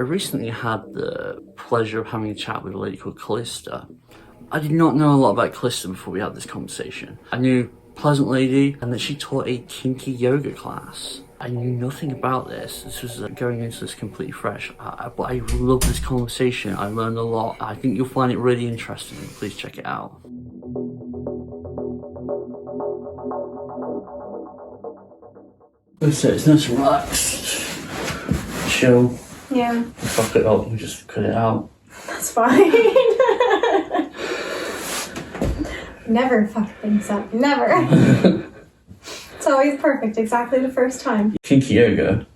I recently had the pleasure of having a chat with a lady called Kallista. I did not know a lot about Kallista before we had this conversation. I knew pleasant lady and that she taught a kinky yoga class. I knew nothing about this. This was going into this completely fresh. But I love this conversation. I learned a lot. I think you'll find it really interesting. Please check it out. So it's nice and relaxed. Chill. Yeah. Fuck it up, we just cut it out. That's fine. Never fuck things up. Never. It's always perfect, exactly the first time. Kinky yoga?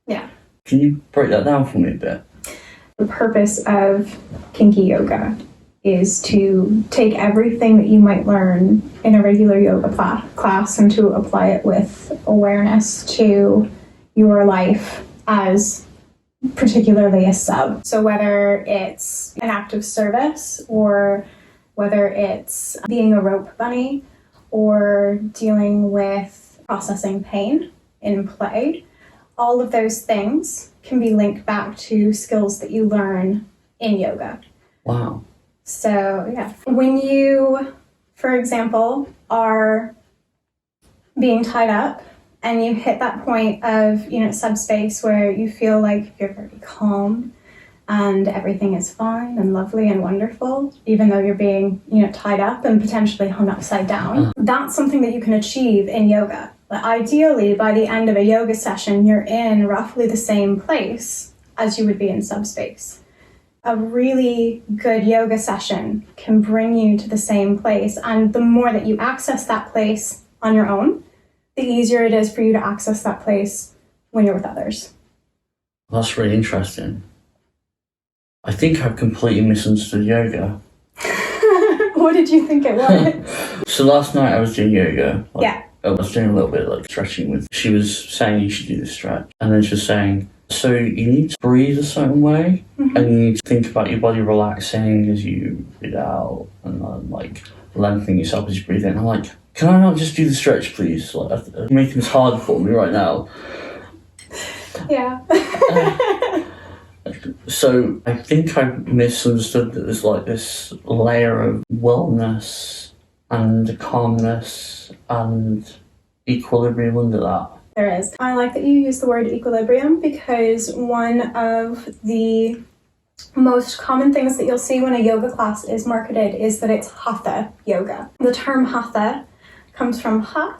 Yeah. Can you break that down for me a bit? The purpose of kinky yoga is to take everything that you might learn in a regular yoga class and to apply it with awareness to your life as particularly a sub. So whether it's an act of service or whether it's being a rope bunny or dealing with processing pain in play, all of those things can be linked back to skills that you learn in yoga. Wow. So yeah, when you, for example, are being tied up and you hit that point of, subspace where you feel like you're very calm and everything is fine and lovely and wonderful, even though you're being, tied up and potentially hung upside down. That's something that you can achieve in yoga. But ideally, by the end of a yoga session, you're in roughly the same place as you would be in subspace. A really good yoga session can bring you to the same place, and the more that you access that place on your own, the easier it is for you to access that place when you're with others. That's really interesting. I think I've completely misunderstood yoga. What did you think it was? So last night I was doing yoga. Yeah. I was doing a little bit of stretching with. She was saying you should do this stretch. And then she was saying, so you need to breathe a certain way, and you need to think about your body relaxing as you breathe out, and then lengthening yourself as you breathe in. I'm like, can I not just do the stretch, please? You're making this hard for me right now. Yeah. So I think I misunderstood that there's this layer of wellness and calmness and equilibrium under that. There is. I like that you use the word equilibrium because one of the most common things that you'll see when a yoga class is marketed is that it's hatha yoga. The term hatha comes from ha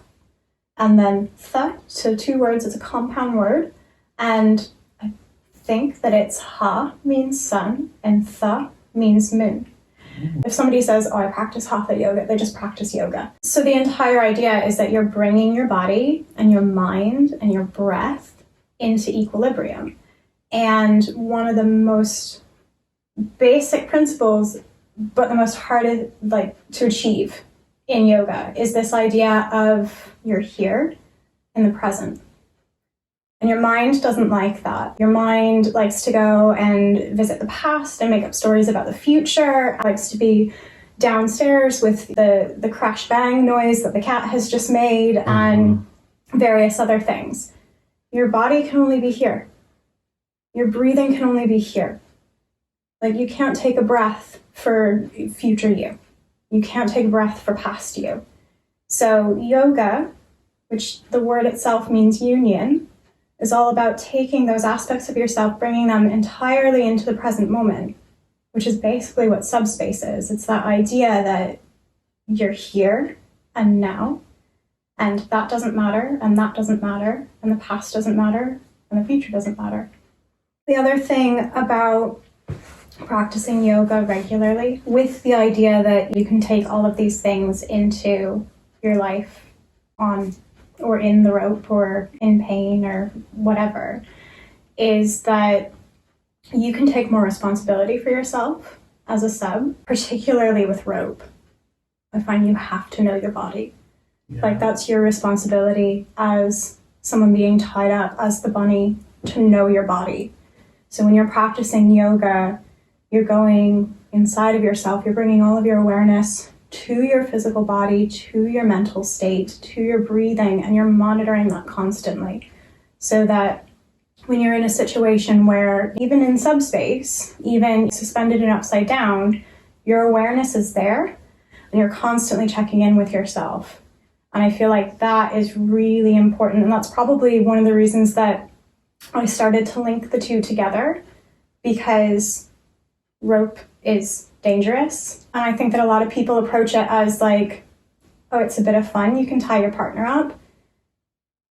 and then tha, so two words, it's a compound word, and I think that it's ha means sun and tha means moon. If somebody says, I practice hatha yoga, they just practice yoga. So the entire idea is that you're bringing your body and your mind and your breath into equilibrium. And one of the most basic principles, but the most hard to achieve in yoga is this idea of you're here in the present. And your mind doesn't like that. Your mind likes to go and visit the past and make up stories about the future. It likes to be downstairs with the crash bang noise that the cat has just made and various other things. Your body can only be here. Your breathing can only be here. You can't take a breath for future you. You can't take a breath for past you. So yoga, which the word itself means union, is all about taking those aspects of yourself, bringing them entirely into the present moment, which is basically what subspace is. It's that idea that you're here and now, and that doesn't matter, and that doesn't matter, and the past doesn't matter, and the future doesn't matter. The other thing about practicing yoga regularly, with the idea that you can take all of these things into your life on or in the rope or in pain or whatever, is that you can take more responsibility for yourself as a sub, particularly with rope. I find you have to know your body. Yeah. That's your responsibility as someone being tied up, as the bunny, to know your body. So when you're practicing yoga, you're going inside of yourself, you're bringing all of your awareness to your physical body, to your mental state, to your breathing, and you're monitoring that constantly so that when you're in a situation where even in subspace, even suspended and upside down, your awareness is there and you're constantly checking in with yourself. And I feel like that is really important. And that's probably one of the reasons that I started to link the two together, because rope is dangerous. And I think that a lot of people approach it as like, oh, it's a bit of fun. You can tie your partner up.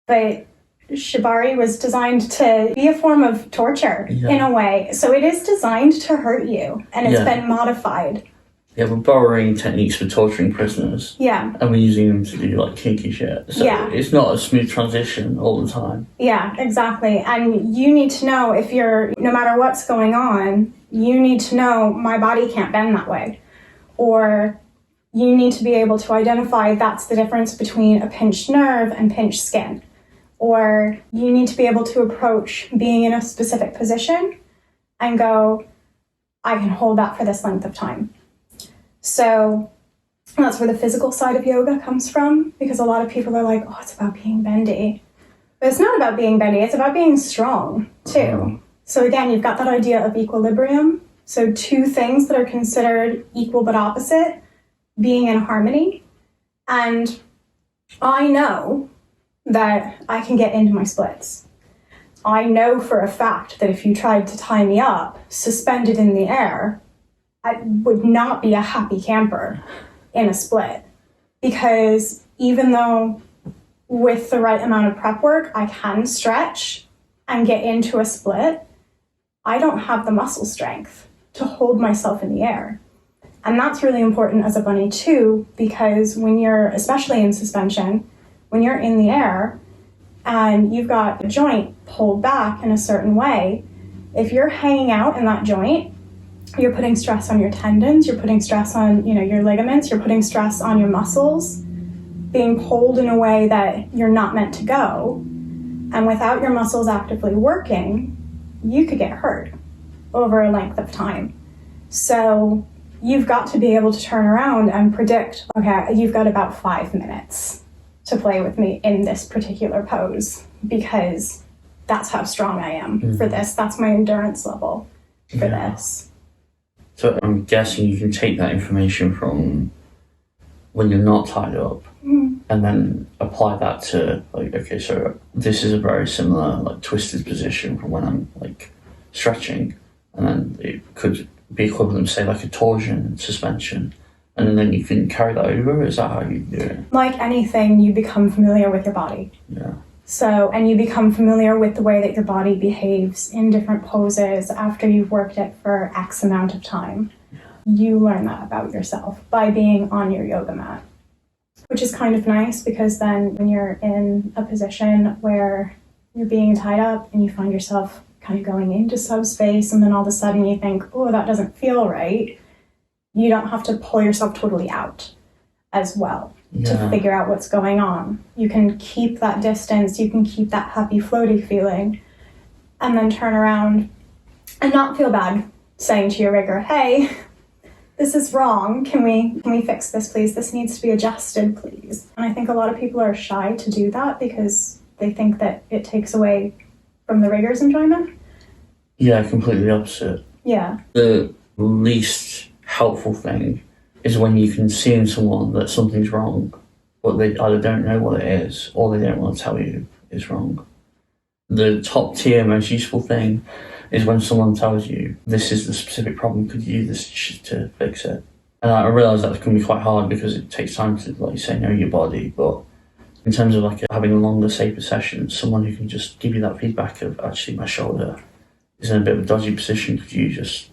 But Shibari was designed to be a form of torture in a way. So it is designed to hurt you, and it's been modified. Yeah, we're borrowing techniques for torturing prisoners. Yeah. And we're using them to do like kinky shit. So it's not a smooth transition all the time. Yeah, exactly. And you need to know, if you're, no matter what's going on, you need to know my body can't bend that way. Or you need to be able to identify that's the difference between a pinched nerve and pinched skin. Or you need to be able to approach being in a specific position and go, I can hold that for this length of time. So that's where the physical side of yoga comes from, because a lot of people are like, oh, it's about being bendy. But it's not about being bendy, it's about being strong too. So again, you've got that idea of equilibrium. So two things that are considered equal but opposite being in harmony. And I know that I can get into my splits. I know for a fact that if you tried to tie me up, suspended in the air, I would not be a happy camper in a split. Because even though with the right amount of prep work, I can stretch and get into a split, I don't have the muscle strength to hold myself in the air. And that's really important as a bunny too, because when you're, especially in suspension, when you're in the air and you've got a joint pulled back in a certain way, if you're hanging out in that joint, you're putting stress on your tendons, you're putting stress on, your ligaments, you're putting stress on your muscles, being pulled in a way that you're not meant to go. And without your muscles actively working, you could get hurt over a length of time. So you've got to be able to turn around and predict, okay, you've got about 5 minutes to play with me in this particular pose, because that's how strong I am for this. That's my endurance level for this. So I'm guessing you can take that information from when you're not tied up and then apply that to, like, okay, so this is a very similar, like, twisted position from when I'm, like, stretching, and then it could be equivalent, say, like a torsion suspension. And then you can carry that over? Is that how you do it? Like anything, you become familiar with your body. Yeah. So, and you become familiar with the way that your body behaves in different poses after you've worked it for X amount of time. Yeah. You learn that about yourself by being on your yoga mat, which is kind of nice, because then when you're in a position where you're being tied up and you find yourself kind of going into subspace, and then all of a sudden you think, oh, that doesn't feel right, you don't have to pull yourself totally out as well to figure out what's going on. You can keep that distance, you can keep that happy floaty feeling, and then turn around and not feel bad saying to your rigger, hey, this is wrong, can we fix this please? This needs to be adjusted please. And I think a lot of people are shy to do that because they think that it takes away from the rigger's enjoyment. Yeah, completely opposite. Yeah. The least helpful thing is when you can see in someone that something's wrong, but they either don't know what it is or they don't want to tell you it's wrong. The top tier, most useful thing is when someone tells you, this is the specific problem, could you do this to fix it? And I realise that can be quite hard because it takes time to, like you say, know your body, but in terms of like having a longer, safer session, someone who can just give you that feedback of, actually my shoulder is in a bit of a dodgy position, could you just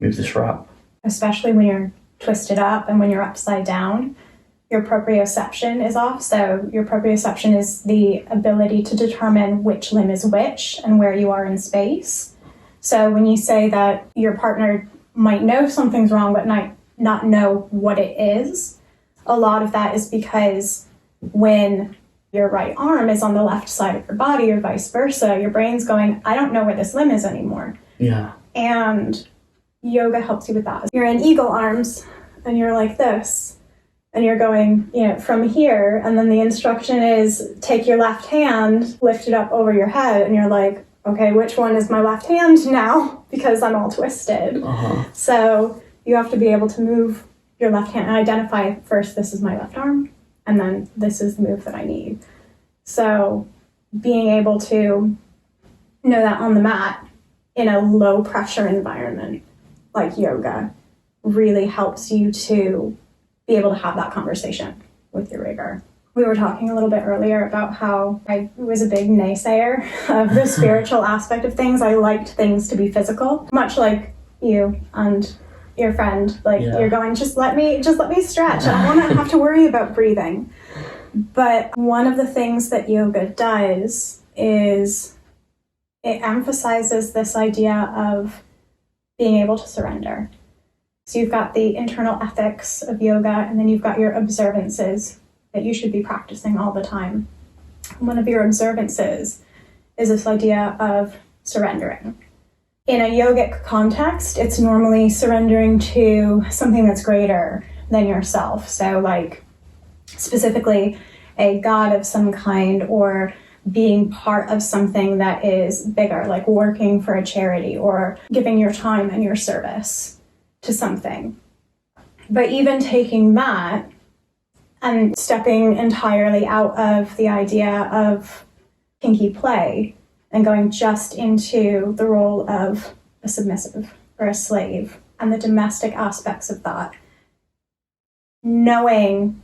move this wrap? Especially when you're twisted up and when you're upside down, your proprioception is off. So your proprioception is the ability to determine which limb is which and where you are in space. So when you say that your partner might know something's wrong but might not know what it is, a lot of that is because when your right arm is on the left side of your body or vice versa, your brain's going, I don't know where this limb is anymore. Yeah. And yoga helps you with that. You're in eagle arms and you're like this, and you're going, from here, and then the instruction is take your left hand, lift it up over your head, and you're like, okay, which one is my left hand now? Because I'm all twisted. So you have to be able to move your left hand and identify first, this is my left arm, and then this is the move that I need. So being able to know that on the mat in a low pressure environment like yoga really helps you to be able to have that conversation with your rigger. We were talking a little bit earlier about how I was a big naysayer of the spiritual aspect of things. I liked things to be physical, much like you and your friend. Like you're going, just let me stretch. I don't want to have to worry about breathing. But one of the things that yoga does is it emphasizes this idea of being able to surrender. So you've got the internal ethics of yoga, and then you've got your observances that you should be practicing all the time. One of your observances is this idea of surrendering. In a yogic context, it's normally surrendering to something that's greater than yourself. So like specifically a god of some kind, or being part of something that is bigger, like working for a charity or giving your time and your service to something. But even taking that and stepping entirely out of the idea of kinky play and going just into the role of a submissive or a slave and the domestic aspects of that, knowing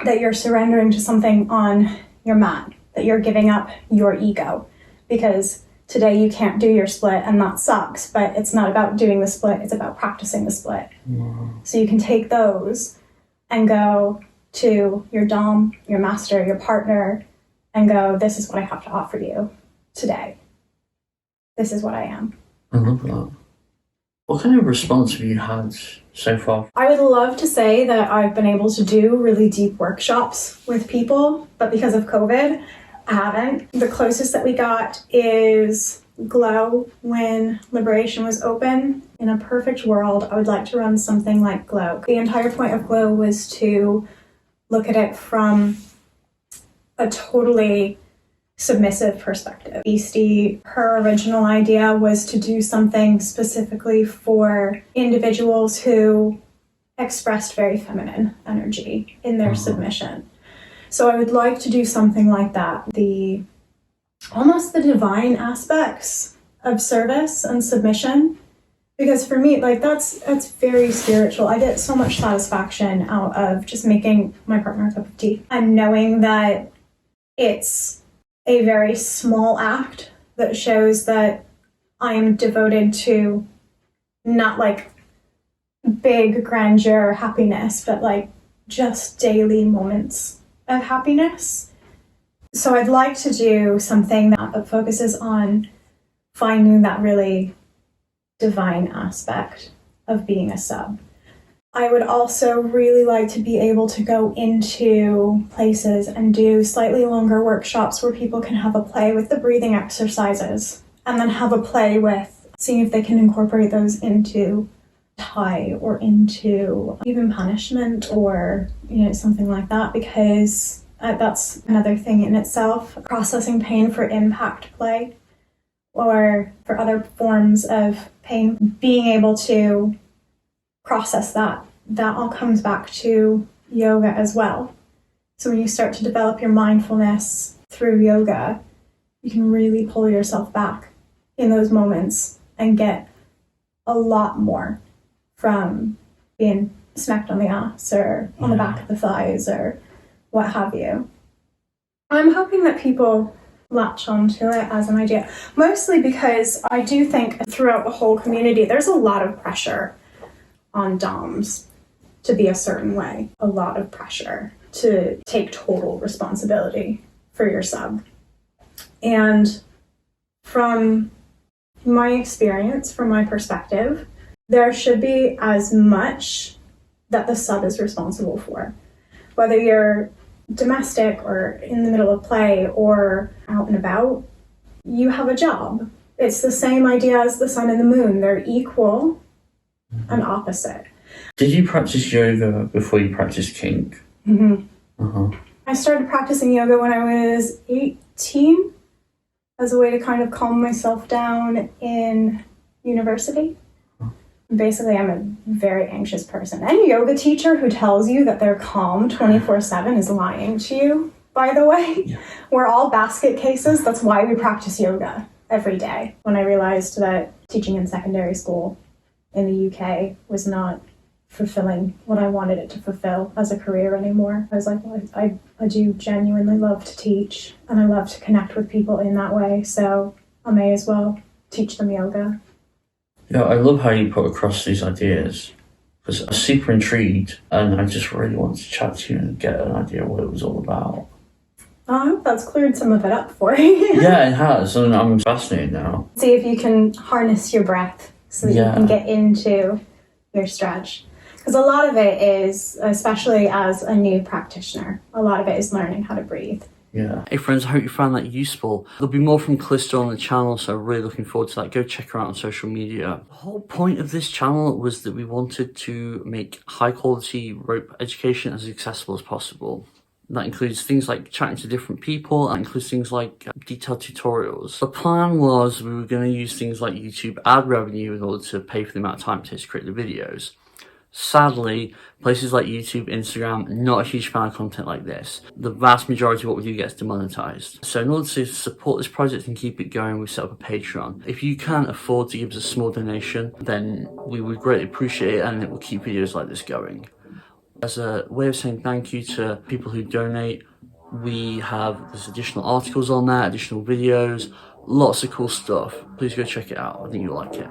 that you're surrendering to something on your mat, that you're giving up your ego, because today you can't do your split and that sucks, but it's not about doing the split, it's about practicing the split. So you can take those and go to your dom, your master, your partner, and go, this is what I have to offer you today. This is what I am. I love that. What kind of response have you had so far? I would love to say that I've been able to do really deep workshops with people, but because of COVID, I haven't. The closest that we got is Glow when Liberation was open. In a perfect world, I would like to run something like Glow. The entire point of Glow was to look at it from a totally submissive perspective. Beastie, her original idea was to do something specifically for individuals who expressed very feminine energy in their submission. So I would like to do something like that. Almost the divine aspects of service and submission. Because for me, like that's very spiritual. I get so much satisfaction out of just making my partner a cup of tea and knowing that it's a very small act that shows that I am devoted to not like big grandeur happiness, but like just daily moments of happiness. So I'd like to do something that focuses on finding that really divine aspect of being a sub. I would also really like to be able to go into places and do slightly longer workshops where people can have a play with the breathing exercises and then have a play with seeing if they can incorporate those into Thai or into even punishment or, something like that, because that's another thing in itself. Processing pain for impact play or for other forms of pain, being able to process that all comes back to yoga as well. So when you start to develop your mindfulness through yoga, you can really pull yourself back in those moments and get a lot more from being smacked on the ass or on the back of the thighs or what have you. I'm hoping that people latch onto it as an idea, mostly because I do think throughout the whole community there's a lot of pressure on DOMs to be a certain way, a lot of pressure to take total responsibility for your sub. And from my experience, from my perspective, there should be as much that the sub is responsible for. Whether you're domestic or in the middle of play or out and about, you have a job. It's the same idea as the sun and the moon. They're equal and opposite. Did you practice yoga before you practiced kink? I started practicing yoga when I was 18. as a way to kind of calm myself down in university. Basically, I'm a very anxious person. Any yoga teacher who tells you that they're calm 24/7 is lying to you, by the way. Yeah. We're all basket cases. That's why we practice yoga every day. When I realized that teaching in secondary school in the UK was not fulfilling what I wanted it to fulfill as a career anymore, I was like, well, I do genuinely love to teach, and I love to connect with people in that way, so I may as well teach them yoga. Yeah, I love how you put across these ideas, because I was super intrigued, and I just really wanted to chat to you and get an idea of what it was all about. I hope that's cleared some of it up for you. Yeah, it has, and I'm fascinated now. See if you can harness your breath so that you can get into your stretch. Because a lot of it is, especially as a new practitioner, a lot of it is learning how to breathe. Yeah. Hey friends, I hope you found that useful. There'll be more from Kallista on the channel, so I'm really looking forward to that. Go check her out on social media. The whole point of this channel was that we wanted to make high quality rope education as accessible as possible. That includes things like chatting to different people, and includes things like detailed tutorials. The plan was we were going to use things like YouTube ad revenue in order to pay for the amount of time it takes to create the videos. Sadly, places like YouTube, Instagram, not a huge fan of content like this. The vast majority of what we do gets demonetized. So in order to support this project and keep it going, we set up a Patreon. If you can afford to give us a small donation, then we would greatly appreciate it, and it will keep videos like this going. As a way of saying thank you to people who donate, there's additional articles on there, additional videos, lots of cool stuff. Please go check it out. I think you'll like it.